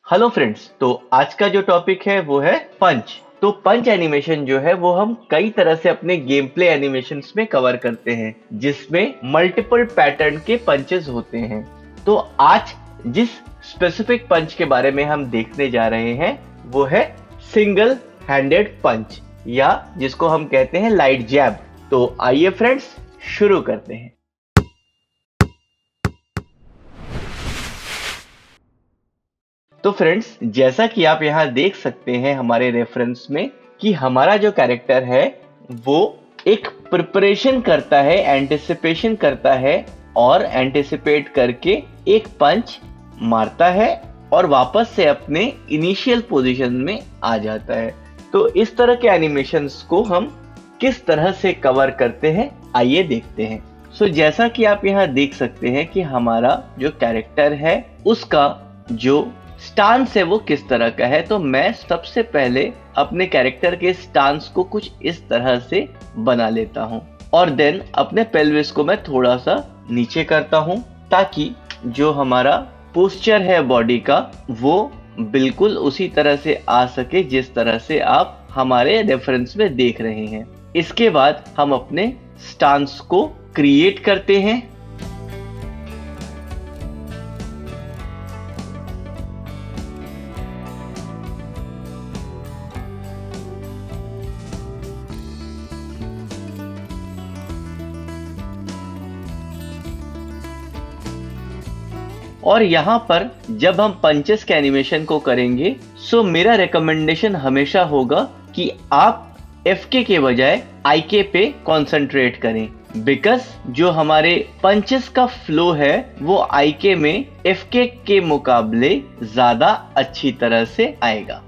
Hello friends. तो आज का जो टॉपिक है वो है पंच। तो पंच एनिमेशन जो है वो हम कई तरह से अपने गेम प्ले एनिमेशंस में कवर करते हैं, जिसमें मल्टीपल पैटर्न के पंचेस होते हैं। तो आज जिस स्पेसिफिक पंच के बारे में हम देखने जा रहे हैं वो है सिंगल हैंडेड पंच, या जिसको हम कहते हैं लाइट जैब। तो आइए फ्रेंड्स, शुरू करते हैं। तो फ्रेंड्स, जैसा कि आप यहाँ देख सकते हैं हमारे रेफरेंस में कि हमारा जो कैरेक्टर है वो एक प्रिपरेशन करता है, एंटिसिपेशन करता है और एंटिसिपेट करके एक पंच मारता है और वापस से अपने इनिशियल पोजीशन में आ जाता है। तो इस तरह के एनिमेशंस को हम किस तरह से कवर करते हैं, आइए देखते हैं। जैसा कि आप यहाँ देख सकते हैं कि हमारा जो कैरेक्टर है उसका जो स्टांस है वो किस तरह का है। तो मैं सबसे पहले अपने कैरेक्टर के स्टांस को कुछ इस तरह से बना लेता हूँ और देन अपने पेल्विस को मैं थोड़ा सा नीचे करता हूँ, ताकि जो हमारा पोस्चर है बॉडी का वो बिल्कुल उसी तरह से आ सके जिस तरह से आप हमारे रेफरेंस में देख रहे हैं। इसके बाद हम अपने स्टांस को क्रिएट करते हैं। और यहाँ पर जब हम पंचेस के एनिमेशन को करेंगे, मेरा रिकमेंडेशन हमेशा होगा कि आप FK के बजाय IK पे कंसंट्रेट करें, बिकॉज जो हमारे पंचेस का फ्लो है वो IK में FK के मुकाबले ज्यादा अच्छी तरह से आएगा।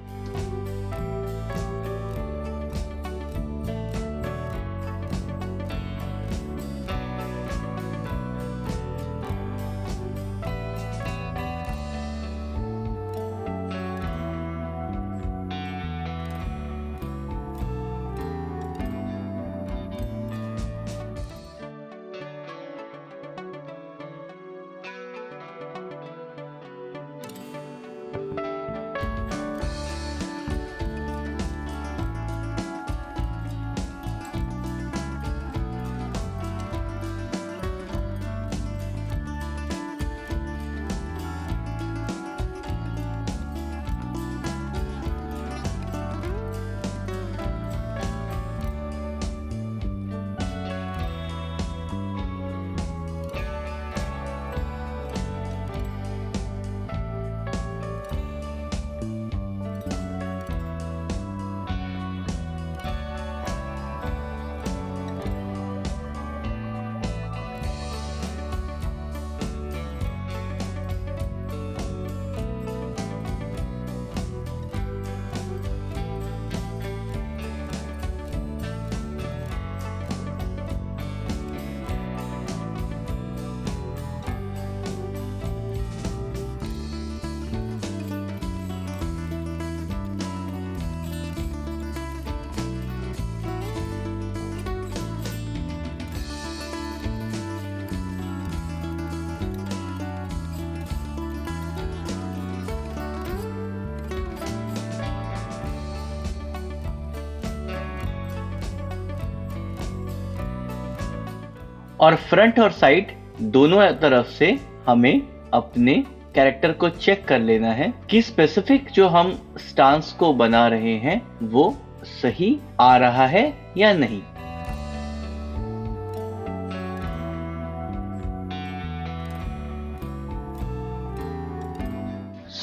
और फ्रंट और साइड दोनों तरफ से हमें अपने कैरेक्टर को चेक कर लेना है कि स्पेसिफिक जो हम स्टांस को बना रहे हैं वो सही आ रहा है या नहीं।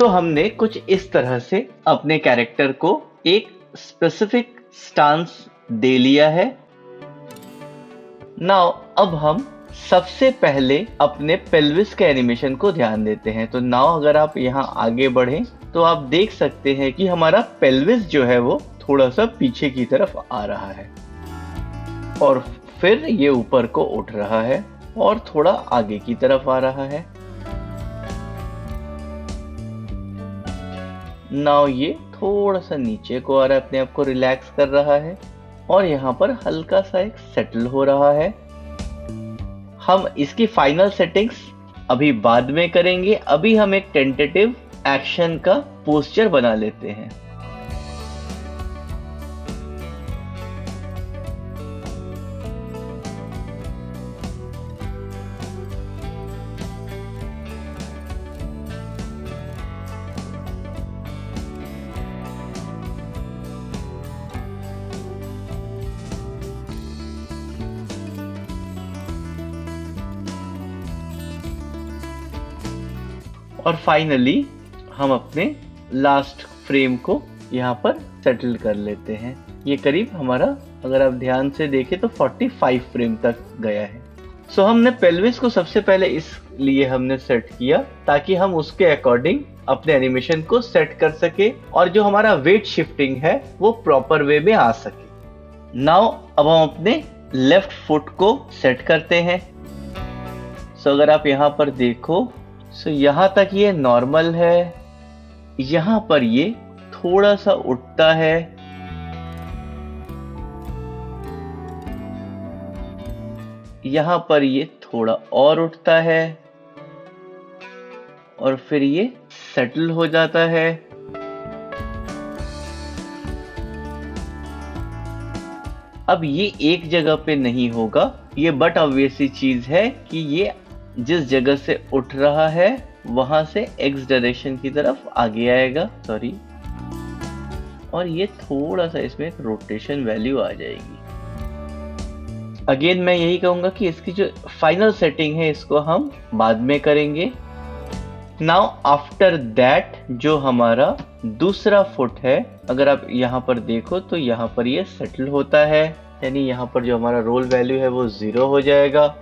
हमने कुछ इस तरह से अपने कैरेक्टर को एक स्पेसिफिक स्टांस दे लिया है। नाउ अब हम सबसे पहले अपने पेल्विस के एनिमेशन को ध्यान देते हैं। तो नाउ अगर आप यहाँ आगे बढ़ें तो आप देख सकते हैं कि हमारा पेल्विस जो है वो थोड़ा सा पीछे की तरफ आ रहा है और फिर ये ऊपर को उठ रहा है और थोड़ा आगे की तरफ आ रहा है। नाउ ये थोड़ा सा नीचे को आ रहा है, अपने आप को रिलैक्स कर रहा है और यहाँ पर हल्का सा एक सेटल हो रहा है। हम इसकी फाइनल सेटिंग्स अभी बाद में करेंगे। अभी हम एक टेंटेटिव एक्शन का पोस्चर बना लेते हैं। और फाइनली हम अपने लास्ट फ्रेम को यहाँ पर सेटल कर लेते हैं। ये करीब हमारा, अगर आप ध्यान से देखें तो 45 फ्रेम तक गया है। सो हमने पेल्विस को सबसे पहले इसलिए हमने सेट किया ताकि हम उसके अकॉर्डिंग अपने एनिमेशन को सेट कर सके और जो हमारा वेट शिफ्टिंग है वो प्रॉपर वे में आ सके। नाउ अब हम अपने लेफ्ट फुट को सेट करते हैं। सो अगर आप यहाँ पर देखो, सो यहाँ तक ये नॉर्मल है, यहाँ पर ये थोड़ा सा उठता है, यहाँ पर ये थोड़ा और उठता है और फिर ये सेटल हो जाता है। अब ये एक जगह पे नहीं होगा, ये बट ऑब्वियसली चीज है कि ये जिस जगह से उठ रहा है वहां से एक्स डायरेक्शन की तरफ आगे आएगा, सॉरी, और ये थोड़ा सा इसमें एक रोटेशन वैल्यू आ जाएगी। अगेन मैं यही कहूंगा कि इसकी जो फाइनल सेटिंग है इसको हम बाद में करेंगे। नाउ आफ्टर दैट जो हमारा दूसरा फुट है, अगर आप यहाँ पर देखो तो यहाँ पर ये सेटल होता है, यानी यहाँ पर जो हमारा रोल वैल्यू है वो 0 हो जाएगा।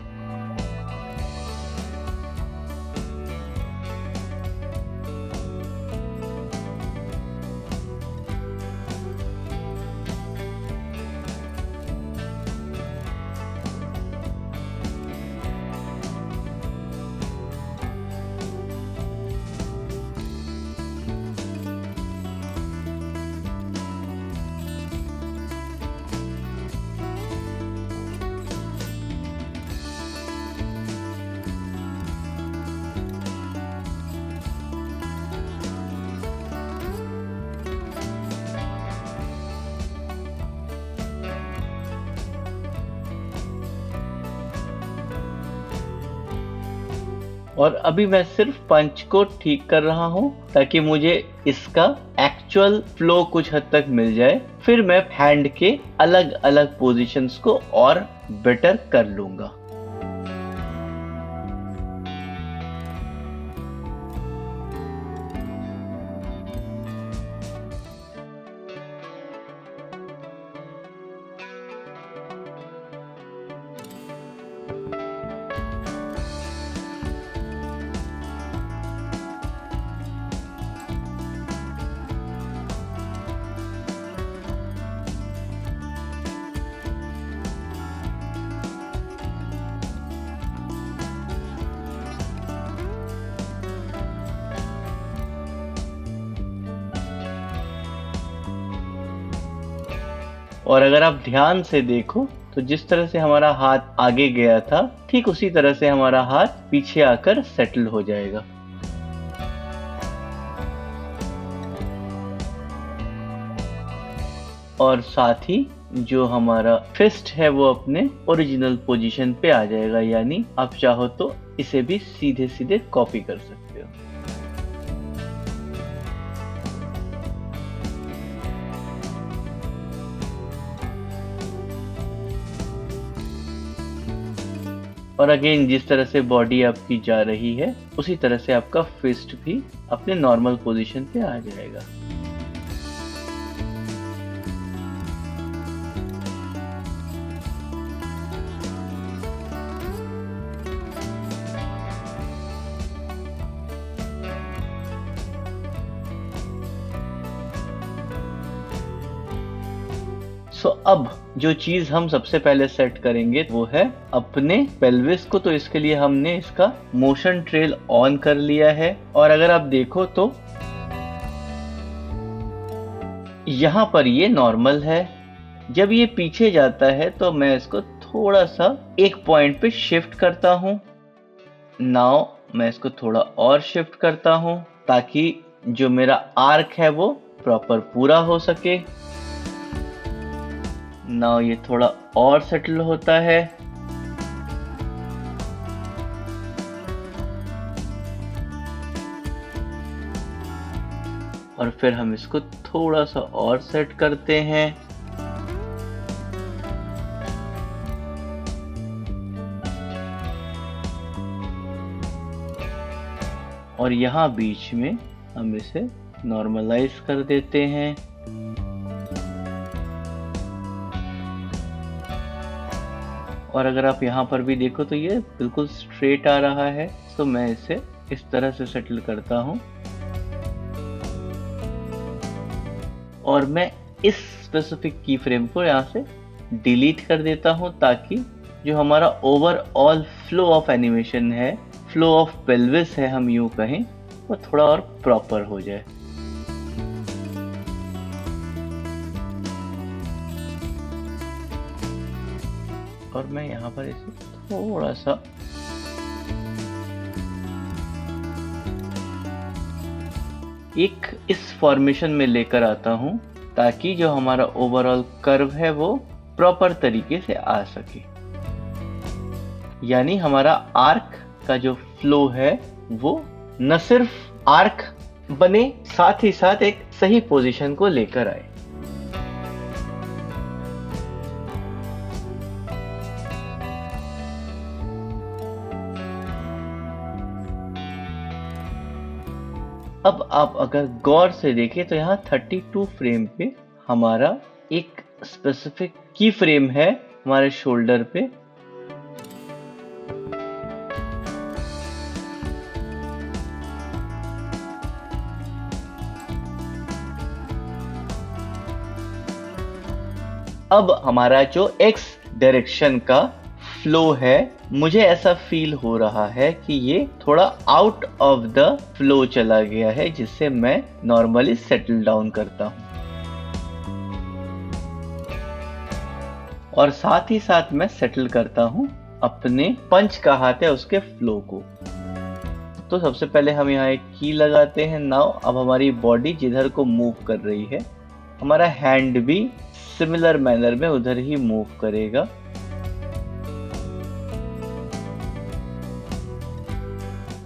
और अभी मैं सिर्फ पंच को ठीक कर रहा हूं ताकि मुझे इसका एक्चुअल फ्लो कुछ हद तक मिल जाए, फिर मैं हैंड के अलग अलग पोजीशंस को और बेटर कर लूंगा। और अगर आप ध्यान से देखो तो जिस तरह से हमारा हाथ आगे गया था, ठीक उसी तरह से हमारा हाथ पीछे आकर सेटल हो जाएगा। और साथ ही जो हमारा फिस्ट है वो अपने ओरिजिनल पोजीशन पे आ जाएगा, यानी आप चाहो तो इसे भी सीधे सीधे कॉपी कर सकते हो। और अगेन जिस तरह से बॉडी आपकी जा रही है उसी तरह से आपका फिस्ट भी अपने नॉर्मल पोजीशन पे आ जाएगा। अब जो चीज हम सबसे पहले सेट करेंगे वो है अपने पेल्विस को। तो इसके लिए हमने इसका मोशन ट्रेल ऑन कर लिया है और अगर आप देखो तो यहाँ पर ये नॉर्मल है। जब ये पीछे जाता है तो मैं इसको थोड़ा सा एक पॉइंट पे शिफ्ट करता हूँ। नाउ मैं इसको थोड़ा और शिफ्ट करता हूँ ताकि जो मेरा आर्क है वो प्रॉपर पूरा हो सके। नाउ ये थोड़ा और सेटल होता है। और फिर हम इसको थोड़ा सा और सेट करते हैं। और यहाँ बीच में हम इसे नॉर्मलाइज कर देते हैं। और अगर आप यहाँ पर भी देखो तो ये बिल्कुल स्ट्रेट आ रहा है, तो मैं इसे इस तरह से सेटल करता हूँ। और मैं इस स्पेसिफिक की फ्रेम को यहाँ से डिलीट कर देता हूँ, ताकि जो हमारा ओवरऑल फ्लो ऑफ एनिमेशन है, फ्लो ऑफ पेल्विस है हम यूं कहें, वो थोड़ा और प्रॉपर हो जाए। और मैं यहाँ पर इसे थोड़ा सा एक इस फॉर्मेशन में लेकर आता हूँ, ताकि जो हमारा ओवरऑल कर्व है वो प्रॉपर तरीके से आ सके। यानी हमारा आर्क का जो फ्लो है वो न सिर्फ आर्क बने, साथ ही साथ एक सही पोजीशन को लेकर आए। अब आप अगर गौर से देखें तो यहाँ 32 फ्रेम पे हमारा एक स्पेसिफिक की फ्रेम है हमारे शोल्डर पे। अब हमारा जो एक्स डायरेक्शन का फ्लो है, मुझे ऐसा फील हो रहा है कि ये थोड़ा आउट ऑफ द फ्लो चला गया है, जिससे मैं नॉर्मली सेटल डाउन करता हूं। और साथ ही साथ मैं सेटल करता हूं अपने पंच का हाथ है उसके फ्लो को। तो सबसे पहले हम यहाँ एक की लगाते हैं। नाउ अब हमारी बॉडी जिधर को मूव कर रही है, हमारा हैंड भी सिमिलर मैनर में उधर ही मूव करेगा।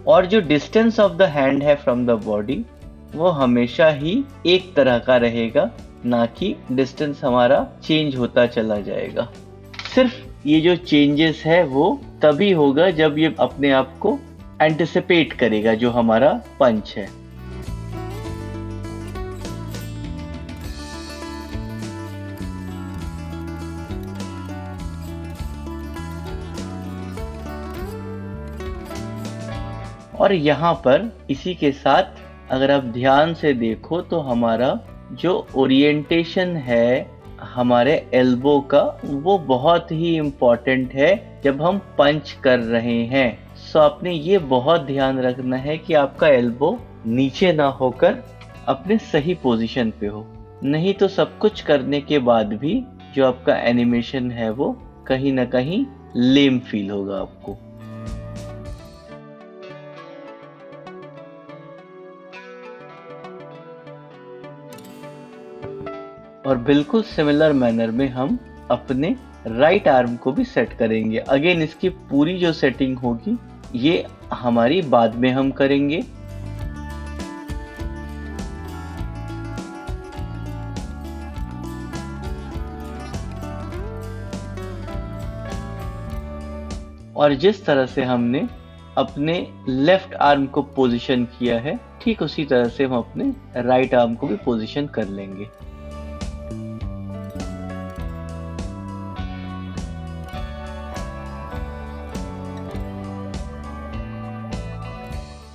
और जो डिस्टेंस ऑफ द हैंड है फ्रॉम द बॉडी, वो हमेशा ही एक तरह का रहेगा, ना कि डिस्टेंस हमारा चेंज होता चला जाएगा। सिर्फ ये जो चेंजेस है वो तभी होगा जब ये अपने आप को एंटिसिपेट करेगा, जो हमारा पंच है। और यहाँ पर इसी के साथ अगर आप ध्यान से देखो तो हमारा जो ओरिएंटेशन है हमारे एल्बो का, वो बहुत ही इम्पोर्टेंट है जब हम पंच कर रहे हैं। सो आपने ये बहुत ध्यान रखना है कि आपका एल्बो नीचे ना होकर अपने सही पोजीशन पे हो, नहीं तो सब कुछ करने के बाद भी जो आपका एनिमेशन है वो कहीं ना कहीं लेम फील होगा आपको। और बिल्कुल सिमिलर मैनर में हम अपने राइट आर्म को भी सेट करेंगे। अगेन इसकी पूरी जो सेटिंग होगी ये हमारी बाद में हम करेंगे। और जिस तरह से हमने अपने लेफ्ट आर्म को पोजीशन किया है, ठीक उसी तरह से हम अपने राइट आर्म को भी पोजीशन कर लेंगे।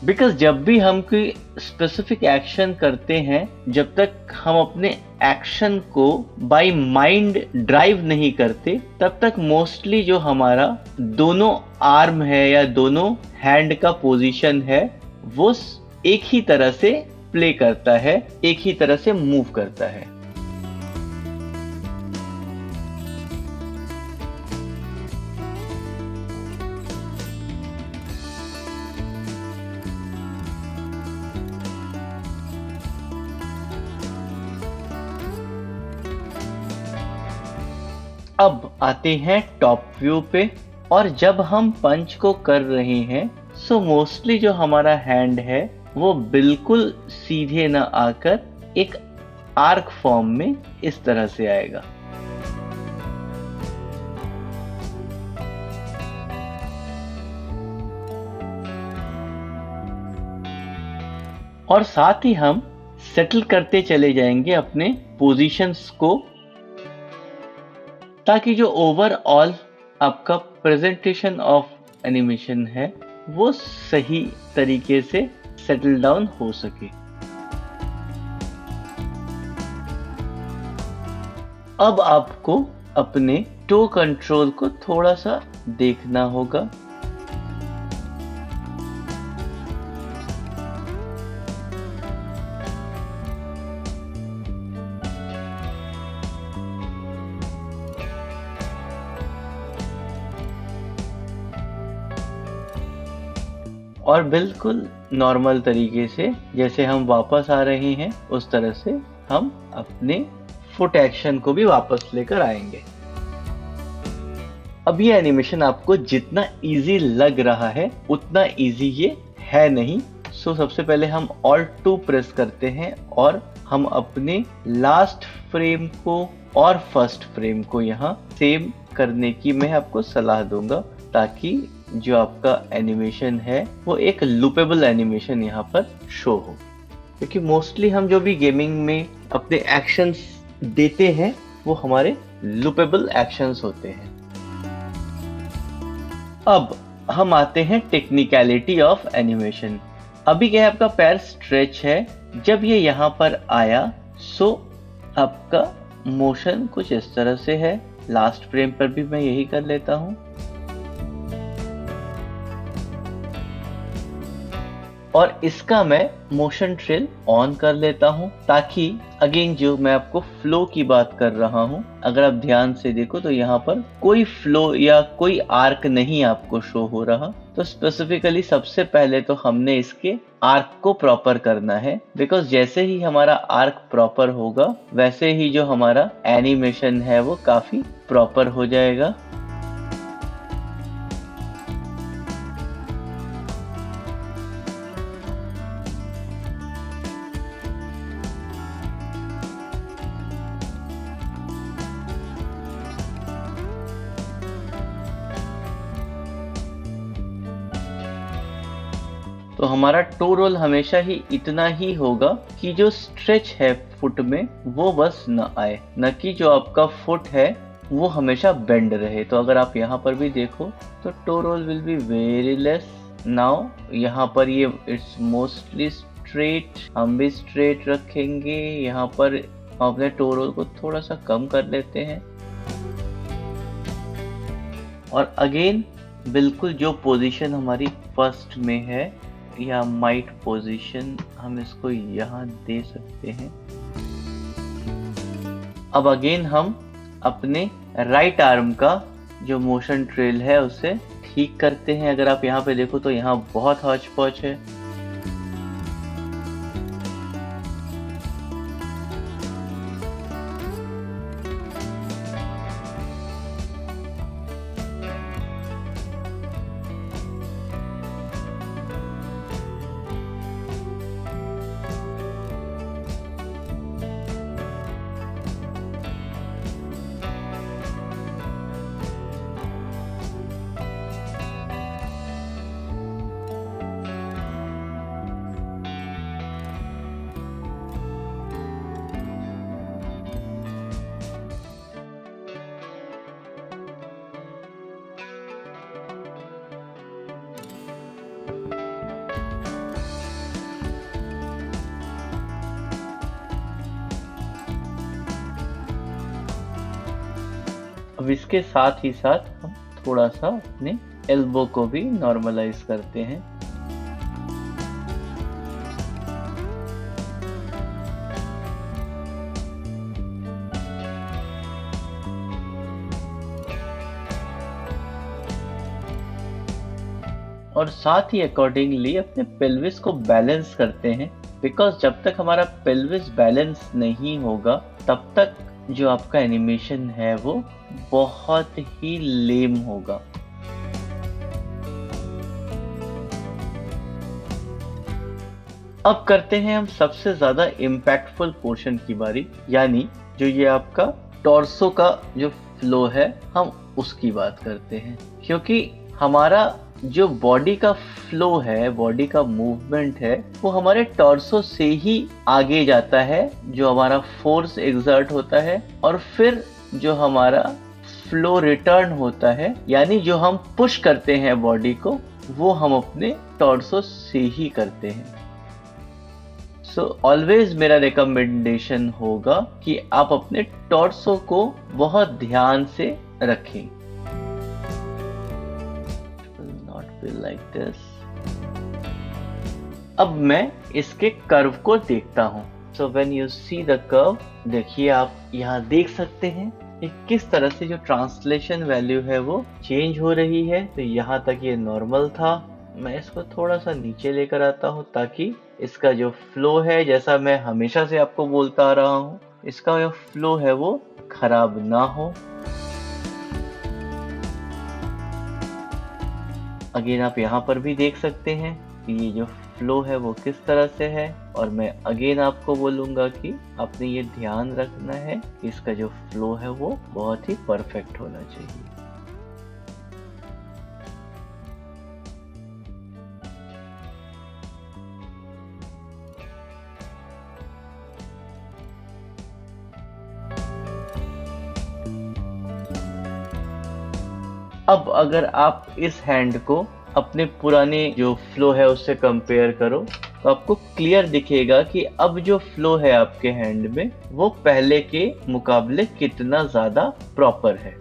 बिकॉज जब भी हम कोई स्पेसिफिक एक्शन करते हैं, जब तक हम अपने एक्शन को बाय माइंड ड्राइव नहीं करते, तब तक मोस्टली जो हमारा दोनों आर्म है या दोनों हैंड का पोजीशन है वो एक ही तरह से प्ले करता है, एक ही तरह से मूव करता है। अब आते हैं टॉप व्यू पे, और जब हम पंच को कर रहे हैं सो मोस्टली जो हमारा हैंड है वो बिल्कुल सीधे ना आकर एक आर्क फॉर्म में इस तरह से आएगा। और साथ ही हम सेटल करते चले जाएंगे अपने पोजीशंस को, ताकि जो ओवरऑल आपका प्रेजेंटेशन ऑफ एनिमेशन है वो सही तरीके से सेटल डाउन हो सके। अब आपको अपने टो कंट्रोल को थोड़ा सा देखना होगा। और बिल्कुल नॉर्मल तरीके से जैसे हम वापस आ रहे हैं उस तरह से हम अपने फुट एक्शन को भी वापस लेकर आएंगे। अब ये एनिमेशन आपको जितना इजी लग रहा है उतना इजी ये है नहीं। सो सबसे पहले हम Alt 2 प्रेस करते हैं और हम अपने लास्ट फ्रेम को और फर्स्ट फ्रेम को यहाँ सेम करने की मैं आपको सलाह दूंगा, ताकि जो आपका एनिमेशन है वो एक लूपेबल एनिमेशन यहाँ पर शो हो। क्योंकि मोस्टली हम जो भी गेमिंग में अपने एक्शंस देते हैं वो हमारे लूपेबल एक्शंस होते हैं। अब हम आते हैं टेक्निकलिटी ऑफ एनिमेशन। अभी क्या है, आपका पैर स्ट्रेच है, जब ये यहाँ पर आया सो आपका मोशन कुछ इस तरह से है। लास्ट फ्रेम पर भी मैं यही कर लेता हूँ। और इसका मैं मोशन ट्रेल ऑन कर लेता हूं, ताकि अगेन जो मैं आपको फ्लो की बात कर रहा हूं, अगर आप ध्यान से देखो तो यहाँ पर कोई फ्लो या कोई आर्क नहीं आपको शो हो रहा। तो स्पेसिफिकली सबसे पहले तो हमने इसके आर्क को प्रॉपर करना है, बिकॉज जैसे ही हमारा आर्क प्रॉपर होगा वैसे ही जो हमारा एनिमेशन है वो काफी प्रॉपर हो जाएगा। तो हमारा टो रोल हमेशा ही इतना ही होगा कि जो स्ट्रेच है फुट में वो बस न आए, न कि जो आपका फुट है वो हमेशा बेंड रहे। तो अगर आप यहाँ पर भी देखो तो toe roll will be very less. Now यहाँ पर ये इट्स मोस्टली स्ट्रेट, हम भी स्ट्रेट रखेंगे। यहाँ पर हम अपने टो रोल को थोड़ा सा कम कर लेते हैं। और अगेन बिल्कुल जो पोजीशन हमारी फर्स्ट में है या माइट पोजीशन, हम इसको यहाँ दे सकते हैं। अब अगेन हम अपने राइट आर्म का जो मोशन ट्रेल है उसे ठीक करते हैं। अगर आप यहाँ पे देखो तो यहाँ बहुत हौच पौच है। अब इसके साथ ही साथ हम थोड़ा सा अपने एल्बो को भी नॉर्मलाइज करते हैं। और साथ ही अकॉर्डिंगली अपने पेल्विस को बैलेंस करते हैं, बिकॉज जब तक हमारा पेल्विस बैलेंस नहीं होगा तब तक जो आपका एनिमेशन है वो बहुत ही लेम होगा। अब करते हैं हम सबसे ज्यादा इम्पैक्टफुल पोर्शन की बारी, यानी जो ये आपका टॉर्सो का जो फ्लो है हम उसकी बात करते हैं। क्योंकि हमारा जो बॉडी का फ्लो है, बॉडी का मूवमेंट है, वो हमारे टॉर्सो से ही आगे जाता है, जो हमारा फोर्स एग्जर्ट होता है, और फिर जो हमारा फ्लो रिटर्न होता है, यानी जो हम पुश करते हैं बॉडी को, वो हम अपने टॉर्सो से ही करते हैं। सो ऑलवेज मेरा रिकमेंडेशन होगा कि आप अपने टॉर्सो को बहुत ध्यान से रखें। Not be like this. अब मैं इसके कर्व को देखता हूं। So when you see the curve, देखिए आप यहाँ देख सकते हैं कि किस तरह से जो ट्रांसलेशन वैल्यू है वो चेंज हो रही है। तो यहाँ तक ये नॉर्मल था, मैं इसको थोड़ा सा नीचे लेकर आता हूँ ताकि इसका जो फ्लो है, जैसा मैं हमेशा से आपको बोलता आ रहा हूँ, इसका जो फ्लो है वो खराब ना हो। अगेन आप यहाँ पर भी देख सकते हैं कि ये जो फ्लो है वो किस तरह से है, और मैं अगेन आपको बोलूंगा कि आपने ये ध्यान रखना है कि इसका जो फ्लो है वो बहुत ही परफेक्ट होना चाहिए। अब अगर आप इस हैंड को अपने पुराने जो फ्लो है उससे कंपेयर करो, तो आपको क्लियर दिखेगा कि अब जो फ्लो है आपके हैंड में वो पहले के मुकाबले कितना ज्यादा प्रॉपर है।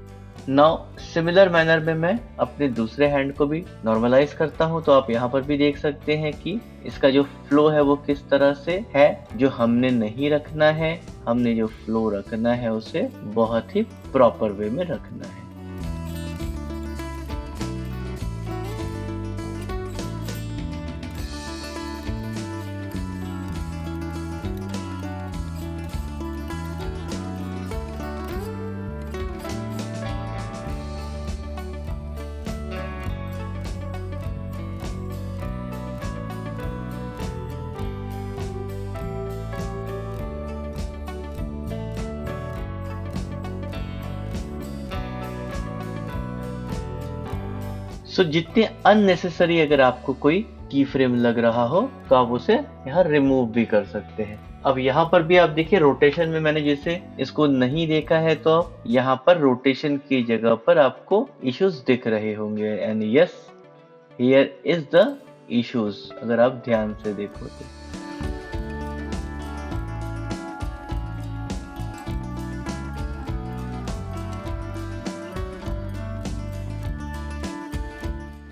नाउ सिमिलर मैनर में मैं अपने दूसरे हैंड को भी नॉर्मलाइज करता हूं, तो आप यहाँ पर भी देख सकते हैं कि इसका जो फ्लो है वो किस तरह से है, जो हमने नहीं रखना है। हमने जो फ्लो रखना है उसे बहुत ही प्रॉपर वे में रखना है। सो जितने अननेसेसरी अगर आपको कोई की फ्रेम लग रहा हो तो आप उसे यहाँ रिमूव भी कर सकते हैं। अब यहाँ पर भी आप देखिए रोटेशन में मैंने जैसे इसको नहीं देखा है, तो यहाँ पर रोटेशन की जगह पर आपको इश्यूज दिख रहे होंगे, and yes, here is the issues, अगर आप ध्यान से देखो तो।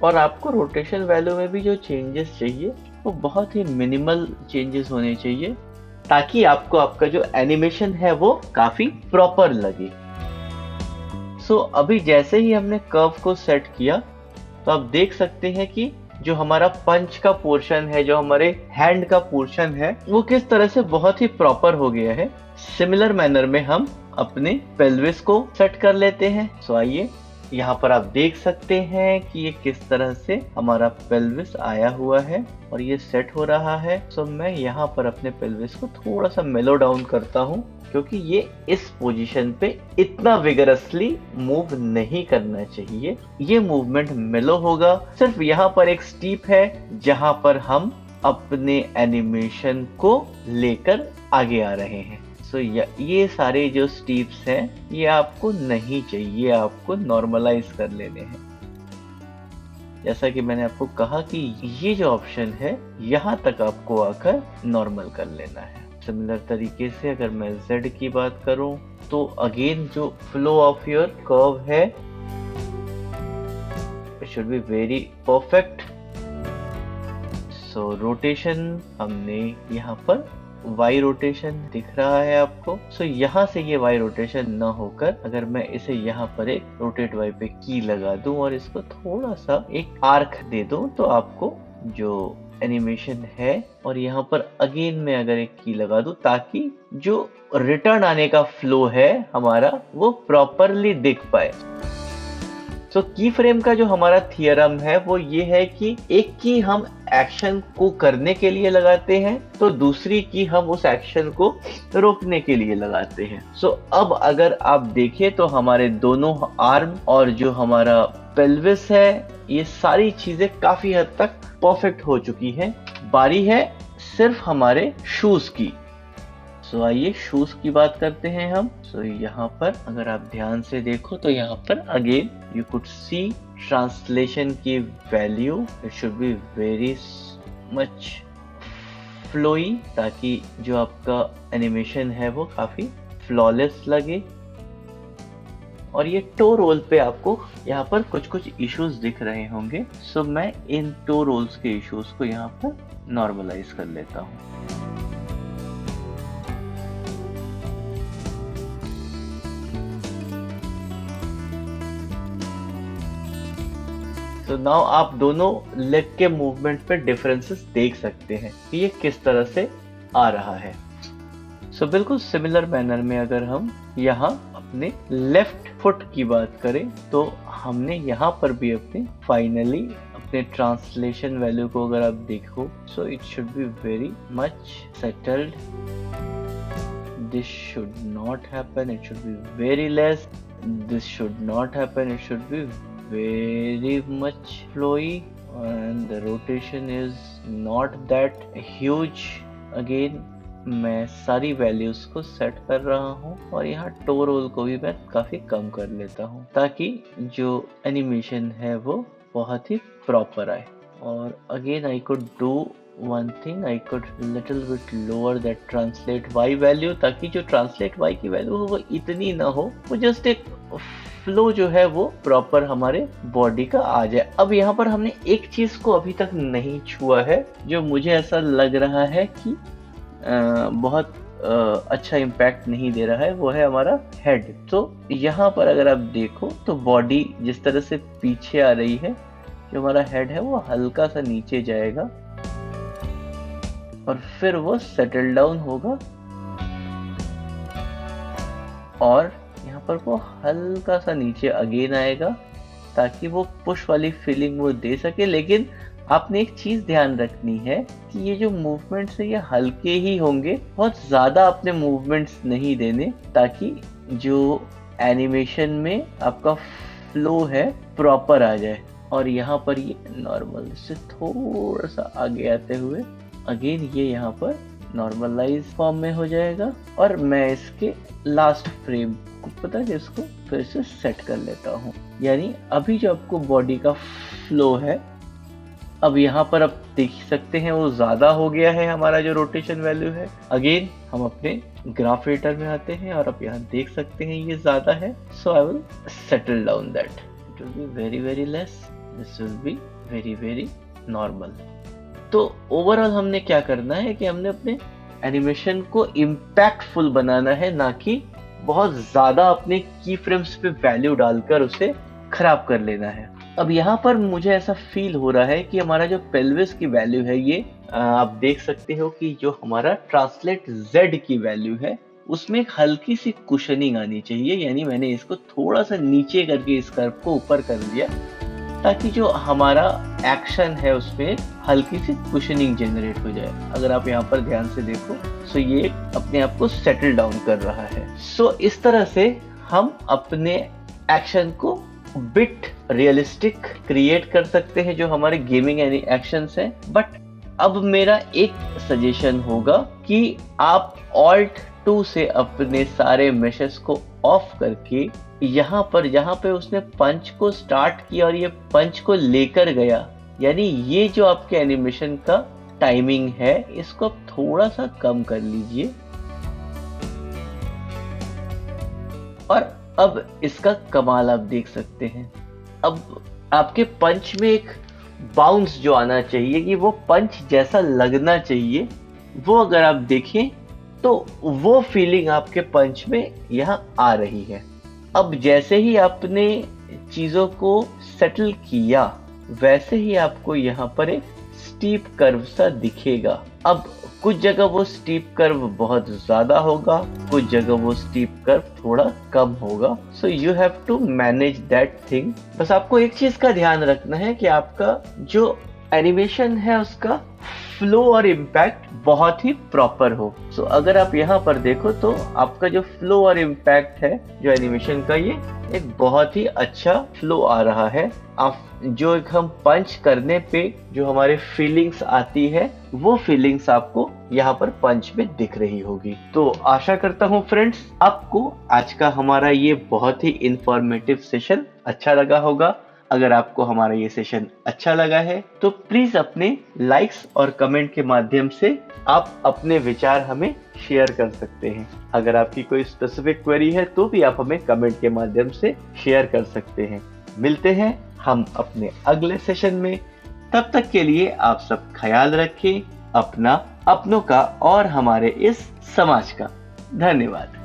और आपको रोटेशन वैल्यू में भी जो चेंजेस चाहिए वो बहुत ही मिनिमल चेंजेस होने चाहिए, ताकि आपको आपका जो एनिमेशन है वो काफी प्रॉपर लगे। सो अभी जैसे ही हमने कर्व को सेट किया, तो आप देख सकते हैं कि जो हमारा पंच का पोर्शन है, जो हमारे हैंड का पोर्शन है, वो किस तरह से बहुत ही प्रॉपर हो गया है। सिमिलर मैनर में हम अपने पेल्विस को सेट कर लेते हैं। सो आइए, यहाँ पर आप देख सकते हैं कि ये किस तरह से हमारा पेल्विस आया हुआ है और ये सेट हो रहा है। सो मैं यहाँ पर अपने पेल्विस को थोड़ा सा मेलो डाउन करता हूँ, क्योंकि ये इस पोजीशन पे इतना विगरसली मूव नहीं करना चाहिए। ये मूवमेंट मेलो होगा। सिर्फ यहाँ पर एक स्टीप है जहाँ पर हम अपने एनिमेशन को लेकर आगे आ रहे हैं। सो ये सारे जो स्टीप्स हैं ये आपको नहीं चाहिए, आपको नॉर्मलाइज कर लेने हैं। जैसा कि मैंने आपको कहा कि ये जो ऑप्शन है यहाँ तक आपको आकर नॉर्मल कर लेना है। सिमिलर तरीके से अगर मैं Z की बात करूं, तो अगेन जो फ्लो ऑफ योर कर्व है it should be very perfect. So rotation हमने यहाँ पर Y रोटेशन दिख रहा है आपको। सो यहाँ से ये Y रोटेशन न होकर अगर मैं इसे यहाँ पर एक रोटेट Y पे की लगा दूं और इसको थोड़ा सा एक आर्क दे दूं, तो आपको जो एनिमेशन है और यहाँ पर अगेन मैं अगर एक की लगा दूं ताकि जो रिटर्न आने का फ्लो है हमारा वो प्रॉपरली दिख पाए। तो की फ्रेम का जो हमारा थियरम है वो ये है कि एक की हम एक्शन को करने के लिए लगाते हैं तो दूसरी की हम उस एक्शन को रोकने के लिए लगाते हैं। अब अगर आप देखें तो हमारे दोनों आर्म और जो हमारा पेल्विस है ये सारी चीजें काफी हद तक परफेक्ट हो चुकी हैं। बारी है सिर्फ हमारे शूज की। आइए शूज की बात करते हैं हम। यहाँ पर अगर आप ध्यान से देखो तो यहाँ पर again you could see translation की value it should be very much flowy ताकि जो आपका एनिमेशन है वो काफी फ्लॉलेस लगे। और ये टो रोल पे आपको यहाँ पर कुछ इश्यूज दिख रहे होंगे। मैं इन टो रोल्स के इश्यूज को यहाँ पर नॉर्मलाइज कर लेता हूँ। नाउ आप दोनों लेग के मूवमेंट पे डिफरेंसेस देख सकते हैं कि ये किस तरह से आ रहा है। बिल्कुल सिमिलर मैनर में अगर हम यहाँ अपने लेफ्ट फुट की बात करें तो हमने यहाँ पर भी अपने फाइनली अपने ट्रांसलेशन वैल्यू को अगर आप देखो it should be very much settled. This should not happen, it should be very less. This should not happen, it should B very much flowy and the rotation is not that huge। Again मैं सारी values को set कर रहा हूँ और यहाँ to role को भी मैं काफी कम कर लेता हूँ ताकि जो एनिमेशन है वो बहुत ही प्रॉपर आए। और again I could do one thing, I could little bit lower that translate y value ताकि जो translate y की वैल्यू हो वो इतनी ना हो, वो जस्ट एक फ्लो जो है वो प्रॉपर हमारे बॉडी का आ जाए। अब यहाँ पर हमने एक चीज को अभी तक नहीं छुआ है जो मुझे ऐसा लग रहा है कि बहुत अच्छा इम्पैक्ट नहीं दे रहा है, वो है हमारा हेड। तो यहाँ पर अगर आप देखो तो बॉडी जिस तरह से पीछे आ रही है, जो हमारा हेड है वो हल्का सा नीचे जाएगा और फिर वो सेटल डाउन होगा और यहाँ पर वो हल्का सा नीचे अगेन आएगा ताकि वो पुश वाली फीलिंग वो दे सके। लेकिन आपने एक चीज ध्यान रखनी है कि ये जो मूवमेंट्स है ये हल्के ही होंगे, बहुत ज्यादा आपने मूवमेंट्स नहीं देने ताकि जो एनिमेशन में आपका फ्लो है प्रॉपर आ जाए। और यहाँ पर ये नॉर्मल से थोड़ा सा आगे आते हुए अगेन ये यहाँ पर नॉर्मलाइज फॉर्म में हो जाएगा और मैं इसके लास्ट फ्रेम को पता है इसको फिर से सेट कर लेता हूँ। यानी अभी जो आपको बॉडी का फ्लो है अब यहाँ पर आप देख सकते हैं वो ज्यादा हो गया है, हमारा जो रोटेशन वैल्यू है। अगेन हम अपने ग्राफ एडिटर में आते हैं और आप यहाँ देख सकते हैं ये ज्यादा है। So I will settle down that, it will be very very less, this will be very very normal. तो ओवरऑल हमने क्या करना है कि हमने अपने एनिमेशन को इम्पैक्टफुल बनाना है, ना कि बहुत ज्यादा अपने की फ्रेम्स पे वैल्यू डालकर उसे खराब कर लेना है। अब यहाँ पर मुझे ऐसा फील हो रहा है कि हमारा जो पेल्विस की वैल्यू है ये आप देख सकते हो कि जो हमारा ट्रांसलेट Z की वैल्यू है उसमें एक हल्की सी कुशनिंग आनी चाहिए। यानी मैंने इसको थोड़ा सा नीचे करके इस कर्व को ऊपर कर दिया ताकि जो हमारा एक्शन है उसमें हल्की सी कुशनिंग जनरेट हो जाए। अगर आप यहाँ पर ध्यान से देखो तो ये अपने आप को सेटल डाउन कर रहा है। इस तरह से हम अपने एक्शन को बिट रियलिस्टिक क्रिएट कर सकते हैं जो हमारे गेमिंग एक्शंस हैं। बट अब मेरा एक सजेशन होगा कि आप Alt 2 से अपने सारे मेशेस को ऑफ करके यहाँ पर जहाँ पे उसने पंच को स्टार्ट किया और ये पंच को लेकर गया, यानी ये जो आपके एनिमेशन का टाइमिंग है इसको आप थोड़ा सा कम कर लीजिए। और अब इसका कमाल आप देख सकते हैं। अब आपके पंच में एक बाउंस जो आना चाहिए कि वो पंच जैसा लगना चाहिए, वो अगर आप देखें तो वो फीलिंग आपके पंच में यहाँ आ रही है। अब जैसे ही आपने चीजों को सेटल किया वैसे ही आपको यहाँ पर एक स्टीप कर्व सा दिखेगा। अब कुछ जगह वो स्टीप कर्व बहुत ज्यादा होगा, कुछ जगह वो स्टीप कर्व थोड़ा कम होगा। So you have to manage that thing. बस आपको एक चीज का ध्यान रखना है कि आपका जो एनिमेशन है उसका फ्लो और इम्पैक्ट बहुत ही प्रॉपर हो। सो अगर आप यहाँ पर देखो तो आपका जो फ्लो और इम्पैक्ट है जो एनिमेशन का, ये एक बहुत ही अच्छा फ्लो आ रहा है। आप जो एक हम पंच करने पे जो हमारे फीलिंग्स आती है, वो फीलिंग्स आपको यहाँ पर पंच में दिख रही होगी। तो आशा करता हूँ फ्रेंड्स आपको आज का हमारा ये बहुत ही इंफॉर्मेटिव सेशन अच्छा लगा होगा। अगर आपको हमारा ये सेशन अच्छा लगा है तो प्लीज अपने लाइक्स और कमेंट के माध्यम से आप अपने विचार हमें शेयर कर सकते हैं। अगर आपकी कोई स्पेसिफिक क्वेरी है तो भी आप हमें कमेंट के माध्यम से शेयर कर सकते हैं। मिलते हैं हम अपने अगले सेशन में। तब तक के लिए आप सब ख्याल रखें अपना, अपनों का और हमारे इस समाज का। धन्यवाद।